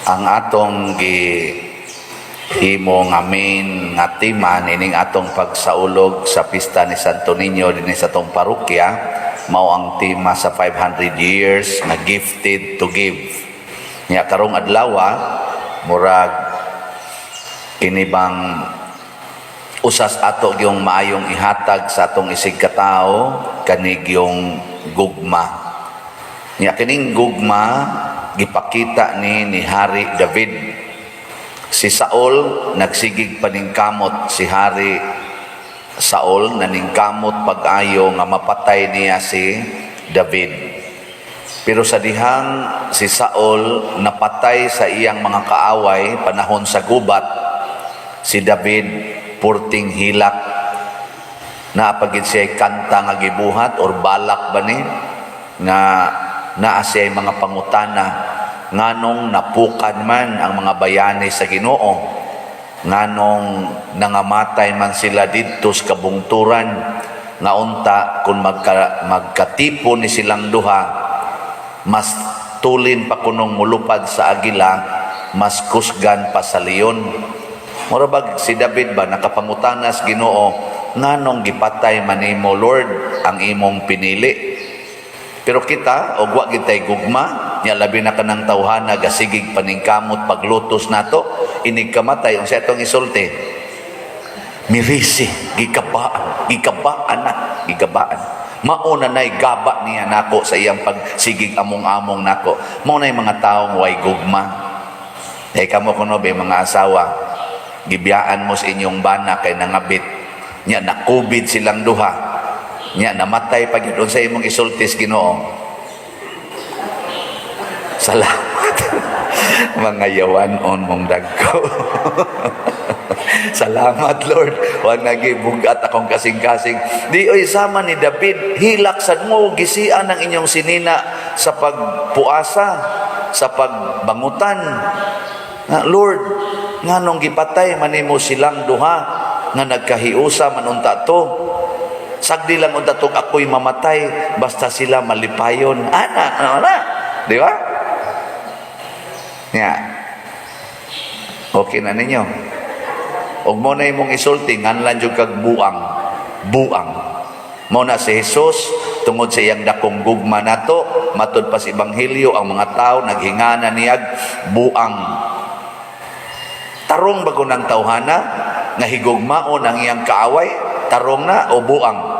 ang atong himo nga main nga tema nining atong pagsaulog sa pista ni Santo Niño dinhi sa atong parokya mao ang tema sa 500 years na gifted to give. Nya karong adlaw murag kinibang usas ato yung maayong ihatag sa atong isig katao kanig yung gugma. Nya kining gugma gipakita ni Hari David. Si Saul nagsigig paningkamot si Hari Saul naningkamot pag-ayo nga mapatay niya si David. Pero sa dihang si Saul napatay sa iyang mga kaaway panahon sa gubat, si David purting hilak na pagid siya kanta nga gibuhat or balak ba ni nga naa siya mga pangutana nganong napukan man ang mga bayani sa Ginoo, nganong nangamatay man sila didto sa kabungturan, nga unta kung magkatipon ni silang duha, mas tulin pa kunong mulupad sa agila, mas kusgan pa sa leon. Murabag si David ba nakapangutanas Ginoo, nganong gipatay man nimo Lord ang imong pinili? Pero kita og wa gitay gugma, nya labi na kanang tawhana gasigig paningkamot paglutos nato, inig kamatay unsa atong isulti? Mirisi, gikabaan. Mauna nay gaba niya nako sa iyang pagsigig among-among nako. Mao nay mga taong way gugma. Kay kamo kuno be mga asawa, gibiyaan mo sa inyong bana kay nangabit, nya nakubid silang duha. Nya namatay pag yun sa imong isultis Ginoo. Salamat. Mga yawanon mong dagko. Salamat Lord. Huwag nagibugat akong kasing-kasing. Di oy sama ni David, hilaksan mo gisian ang inyong sinina sa pagpuasa, sa pagbangutan. Lord, nganong gipatay manimo silang duha nga nagkahiusa manunta to. Sagdi lang unta tong ako'y mamatay basta sila malipayon. Ana. Di ba? Nya. Okay na ninyo. Og mo na imong isulti nganlan jud kag buang. Mo na si Jesus tungod sa iyang dakong gugma nato, matud pa sa ebanghelyo ang mga tao naghingana niyag buang. Tarong bago ng tawhana nga higugmaon ang iyang kaaway, tarong na o buang?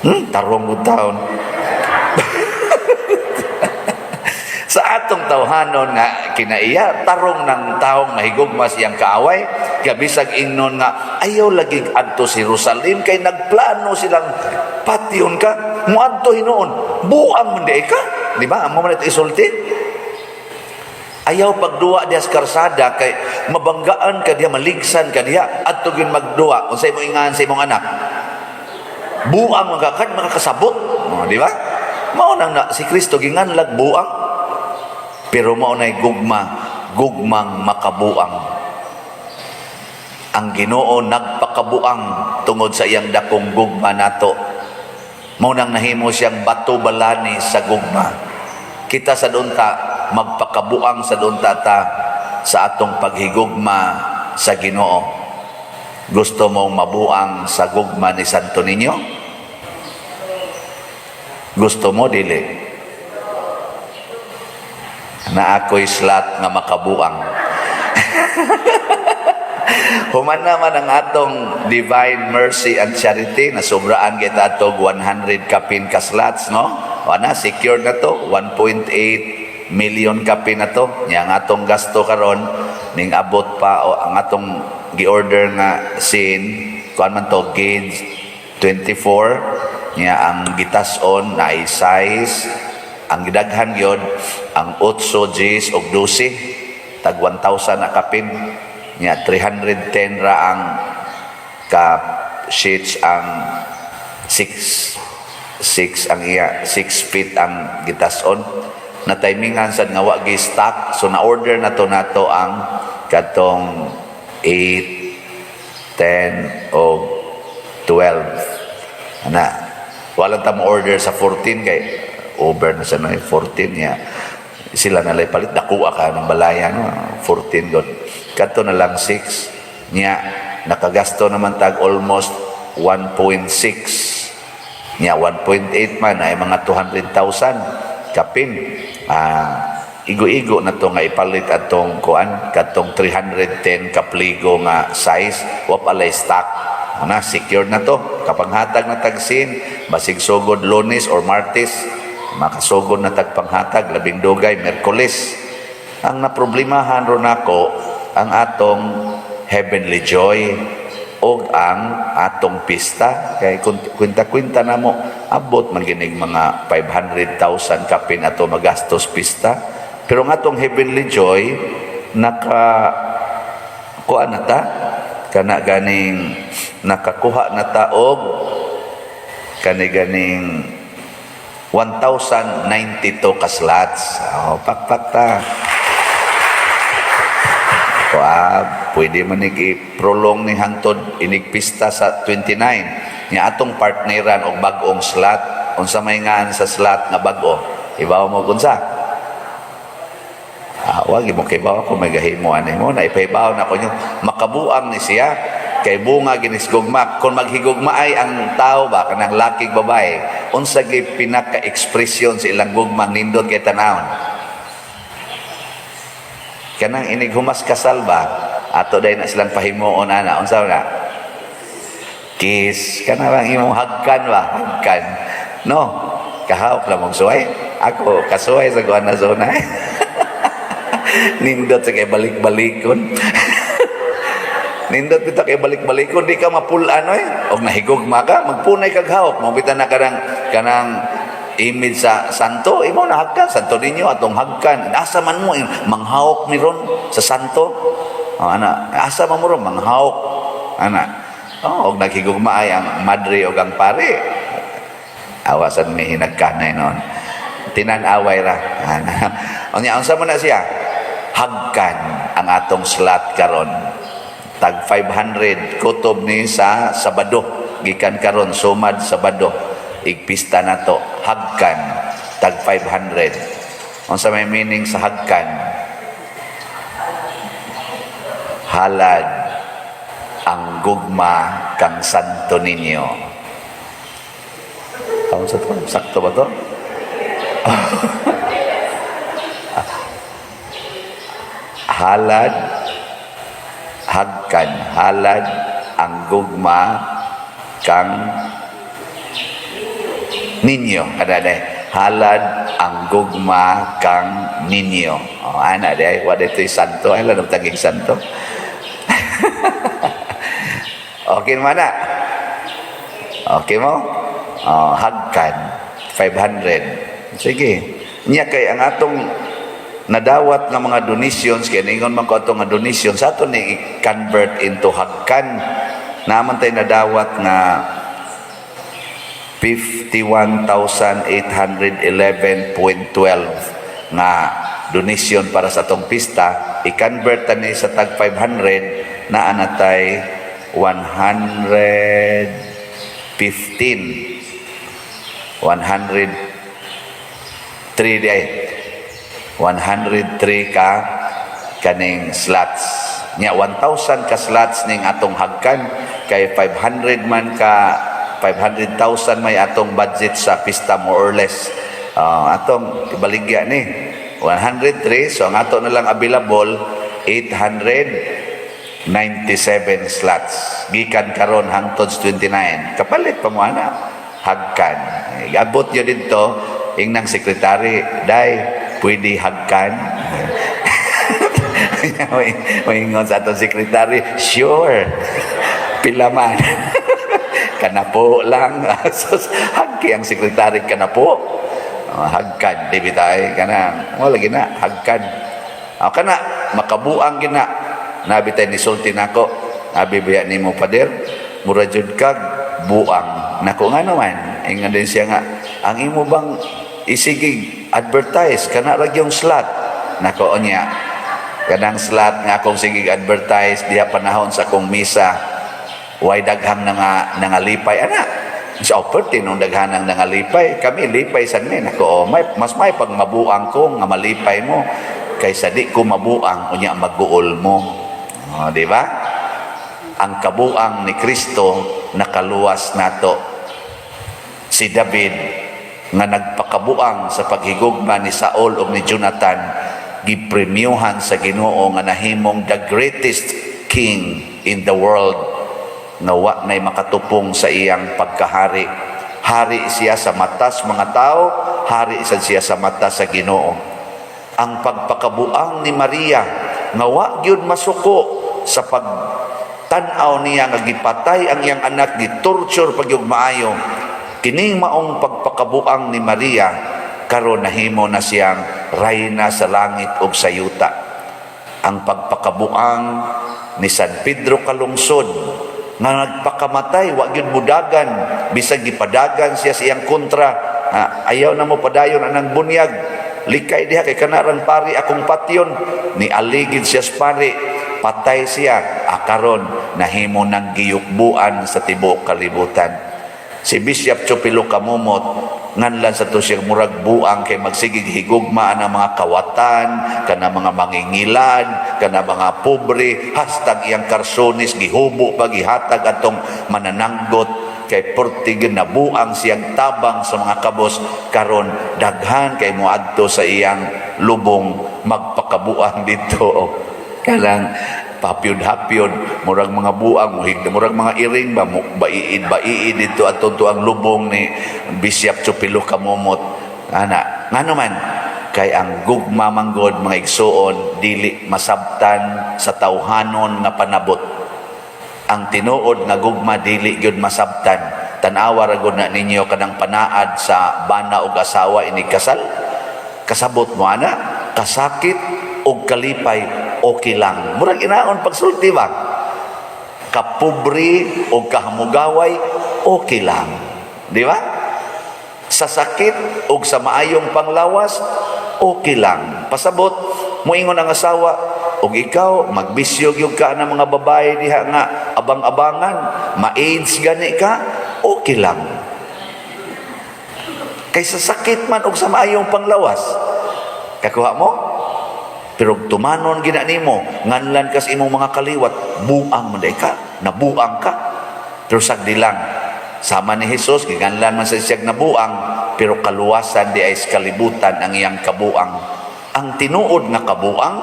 Tarong mo taon. Sa atong tawhanon nga kinaiya, tarong ng taong mahigugma siyang kaaway, kaya bisag ingnon nga, ayaw lagi adto si Jerusalem, kay nagplano silang patyon ka, muadto hinoon, buang man di ka. Di ba? Amo man ito isulti. Ayaw pagduwa diya sa karsada, kay mabanggaan ka diya, maligsan ka diya, adto gyud magduwa, unsay mo ingahan sa imong anak. Buang makakasabot. Di ba? Maunang na si Kristo ginganlag buang. Pero maunay gugmang makabuang. Ang Ginoo nagpakabuang tungod sa iyang dakong gugma nato. Maunang nahimo siyang bato balani sa gugma. Kita sa dunta magpakabuang sa dunta ta sa atong paghigugma sa Ginoo. Gusto mong mabuang sa gugma ni Santo Niño? Gusto mo dili? Na ako'y slot nga makabuang. Human naman ang atong Divine Mercy and Charity na sobraan kita atong 100 kapin ka slots, no? Wana, secure na to, 1.8 million kapin na to. Yang atong gasto karon ning abot pa o ang atong gi-order nga scene, kuan man to, gauge 24, nya ang gitas-on na ay size, ang gidaghan yun, ang 8 Gs o 12, tag 1,000 na kapin, nya 310 ra ang ka sheets, ang 6 ang iya, 6 feet ang gitas-on, na timingan sad nga wa gi-stock, so na-order na to nato ang katong 8, 10 o 12. Ana, walang ta mo order sa 14 kay over na sa 14 niya. sila nalay palit dakuha ka ng balaya no 14 god kadto na lang 6 nya nakagasto naman tag almost 1.6 nya 1.8 man ay mga 200,000 kapin igo-igo na to nga ipalit atong kuan katong 310 kapligo nga size wa palay stock na secured na to kapanghatag na tagsin basig sugod Lunes or Martes makasugod na tagpanghatag labing dugay Miyerkules ang naproblemahan ron ako ang atong Heavenly Joy o ang atong pista kay kwenta-kwenta na mo abot man ginig mga 500,000 kapin ato magastos pista pero ang atong Heavenly Joy kuha na ta kana ganing nakakuha na ta og ganing 1,092 ka slots. Pakpak ta. Pwede man i-prolong ni hangtod inigpista sa 29. Nya atong partneran og bag-ong slot. Unsa may ngaan sa slot nga bag-o? Ibaw mo kunsa? Wag mo kay bawa ko may gahimo ani mo na ipahibaw na ko nyo makabuang ni siya kay bunga ginisgugma kung maghigugma ay ang tao ba kanang lakig babae unsa gi pinaka-ekspresyon sa ilang gugma nindot kay tanawon kanang inighumas kasal ba ato day na silang pahimuon ana unsa na kiss kana lang imong hagkan ba hagkan no kahawak lang mong suway ako kasuway sa kuan na zona nindot sa kay balik-balikon nindot kita kay balik-balikon di ka mapulan og nahigugma ka magpunay kag hawak mabitan na kanang image sa santo imo na hagkan santo ninyo atong hagkan asa man mo manghawak ni ron sa santo ana asa man mo ron manghawak ana og naghigugma ay ang madre og ang pare awasan mi hinagkanay noon tinan-away ra unya unsa man na siya hagkan ang atong slot karon tag 500 kutob ni sa Sabado gikan karon sumad Sabado igpista nato hagkan tag 500 unsa may meaning sa hagkan halad ang gugma kang santo ninyo sa to sakto ba to halad hagkan halad ang gugma kang ninyo kada halad ang gugma kang ninyo ana day wa ditoy santo ay lang taging santo okay mana okay mo hagkan 500 sige nya kay ang atong nadawat ng mga donations kaya ningon man ko itong donations sa ito ni i-convert into hagkan naman tayo nadawat na 51,811.12 na donation para sa itong pista i-convert ni sa tag 500 na anatay 103 ka kaning slots nya 1,000 ka slots ning atong hagkan kay 500 man ka 500,000 may atong budget sa pista more or less atong ibaligya ni 103 so ang ato na lang available 897 slots gikan karon hangtod 29 kapalit pa mo ana hagkan abot yo didto ingnang sekretary day pwede hagkan maingon sa atong sekretary sure pila man kanapo lang hagki ang sekretary kanapo hagkan di bitay kanang mo lagi na hagkan kana makabuang gina nabitay ni sulti nako abibiya nimo pader mura jud kag buang nako nga naman ingon din siya nga ang imo bang isigig advertise kana ra yung slot nako unya kanang slot nga akong sigig advertise diha panahon sa akong misa way daghang nalipay ana Sa operte nung daghanang nangalipay, kami lipay sa men. Ako, mas may pag mabuang ko nga malipay mo kaysa di ko mabuang unya magguol mo. Di ba? Ang kabuang ni Kristo nakaluwas nato. Si David nga nagpakabuang sa paghigugma ni Saul ug ni Jonathan, gipremyuhan sa Ginoo nga nahimong the greatest king in the world, nawa na'y makatupong sa iyang pagkahari. Hari siya sa matas mga tao, hari siya sa mata sa Ginoo. Ang pagpakabuang ni Maria nga wa gyud masuko sa pagtan-aw niya nga gipatay ang iyang anak, gitorture pagyud maayo. Kining maong pagpakabuang ni Maria karon nahimo na siyang rayna sa langit ug sa yuta. Ang pagpakabuang ni San Pedro Kalungsod nga nagpakamatay, wa gyud budagan, bisag gipadagan siya sa iyang kontra. Ayaw na mo padayon anang bunyag, likay diha kay kanarang pari akong patyon, ni aligid siya sa pari, patay siya. Karon nahimo nang giyukbuan sa tibuok kalibutan. Si Bishop Chupilo Kamumot nganlan sa to siya murag buang kay magsigig higugma ang mga kawatan, kana mga mangingilad, kana mga pobre, hastag iyang karsonis gihubo pa gihatag atong manananggot kay portigin na buang siyang tabang sa mga kabos. Karon daghan kay moadto sa iyang lubong magpakabuang dito. Kanang papyod-hapyod, murag mga buang, murag mga iring ba, baiid dito at to ang lubong ni Bishop Chupilo Kamumot. Nga naman, kay ang gugma manggod mga igsuon, dili masabtan sa tawhanon nga panabot. Ang tinuod nga gugma, dili gyud masabtan. Tanawa ra gud na ninyo kanang panaad sa bana ug asawa ini kasal. Kasabot mo ana, kasakit ug kalipay, okay lang. Murag inaon pagsulti ba? Kapubri o kahamugaway, okay lang. Di ba? Sa sakit o sa maayong panglawas, okay lang. Pasabot, muingon ang asawa, o ikaw, magbisyog yung ka ng mga babae diha nga abang-abangan, ma-AIDS gani ka, okay lang. Kaysa sakit man o sa maayong panglawas, kakuha mo? Pero tumanon gina nimo, nganlan kas imong mga kaliwat, buang man ka, nabuang ka. Pero sagdi lang, sama ni Jesus, ginganlan man sa siyag nabuang, pero kaluwasan di ay kalibutan ang iyang kabuang. Ang tinuod nga kabuang,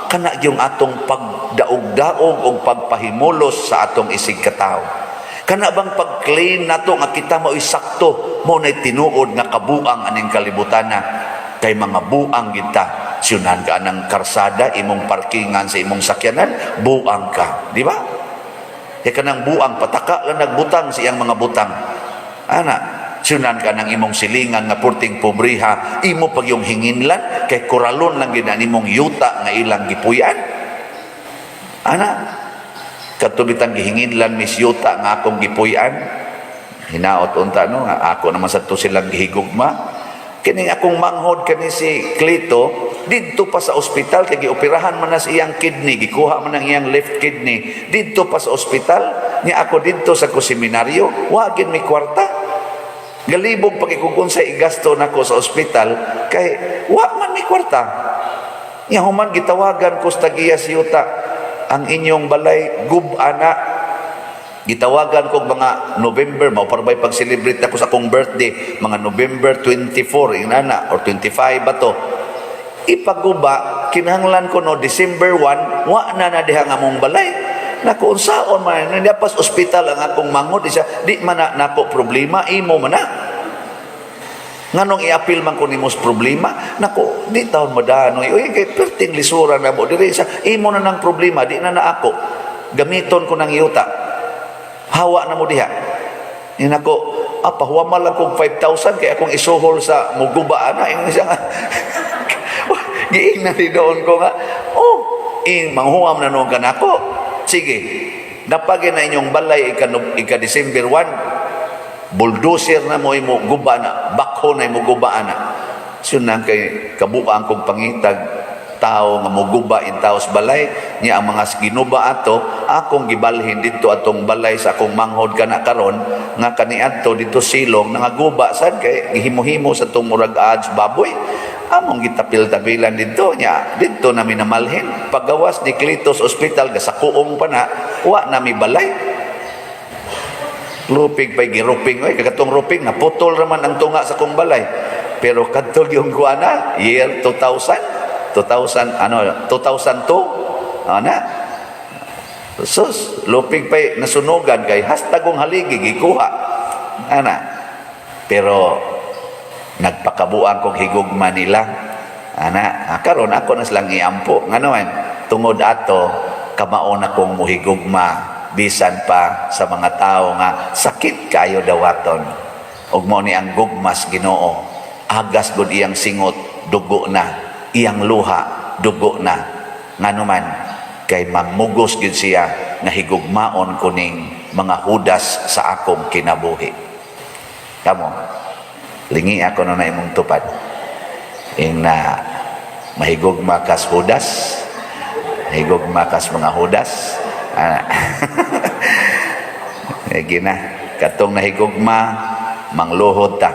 kana yung atong pagdaog-daog o pagpahimulos sa atong isig katao. Kana bang pag-claim nato nga kita mao'y sakto, mo na'y tinuod nga kabuang aning kalibutan na, kay mga buang kita. Siyunan ka ng karsada, imong parkingan sa imong sakyanan, buang ka. Di ba? Kaya ka ng buang, pataka lang nagbutang sa iyang mga butang. Siyunan ka ng imong silingan nga purting pobriha, imo pag yung hinginlan, kay kuralon lang gina imong yuta nga ilang gipuyan. Katubitan gihinginlan mis yuta nga akong gipuyan. Hinaot unta no, nga ako naman sa to silang gihigugma. Kining akong manghod kani si Clito, didto pa sa ospital kay gioperahan man na sa iyang kidney, gikuha man ang iyang left kidney, didto pa sa ospital niya ako didto sa seminaryo, wa gid mi kwarta. Galibog pagikugon sa igasto nako sa ospital kay wa man mi kwarta. Nya human gitawagan ko sa tagiya yuta ang inyong balay gub-ana. Gitawagan ko mga November, mauparbay pag-celebrate ako sa akong birthday, mga November 24, inana, or 25 ba to. Ipaguba, kinahanglan ko no, December 1, wa na diha nga mong balay. Naku, unsaon man, nandiyapas ospital ang akong mangod, di man na nako problema, imo man na. Nganong i-appeal man ko ni mos problema, naku, di taon madanoy, uy, kay perting lisura na mo, diri sa, imo na ng problema, di na na ako. Gamiton ko ng yuta. Hawa na mo diha. Yan ako, pahuwa lang kong 5,000 kaya akong isuhol sa muguba na. Yung siya nga, giing na doon ko nga, manghuam na noon ka na ako. Sige, napagin na inyong balay ika-December 1, bulldozer na mo imo guba na, bakho na imo guba na. So nang kay kabuang kong pangitag, tao nga moguba in taos balay niya ang mga ginuba ato akong gibalhin dito atong balay sa akong manghod kana karon nga kaniadto dito silong nangaguba sad kay gihimo-himo sa tong murag ads baboy among gitapil-tapilan dito niya dito na minamalhin paggawas ni Clitos Hospital gasakuong pa na wa nami balay lupig pa'y giruping oy kagatong ruping naputol raman ang tunga sa kong balay pero kadtog yung kuana year 2002 ana sus lupig pa'y nasunugan kay hastagong haligi gikuha ana pero nagpakabuang kong higugma nila ana karon ako na silang iampo nganoan tungod ato kamaon akong muhigugma bisan pa sa mga tao nga sakit kayo dawaton ug mo ni ang gugmas Ginoo agas gud iyang singot dugo na iyang luha dugo na nganuman kay mamugos gid siya nga higugmaon kuning mga hudas sa akong kinabuhi kamo lingi ako na imong tupad ing na mahigugma kas hudas mahigugma kas mga hudas gina katong nahigugma mangluhod ta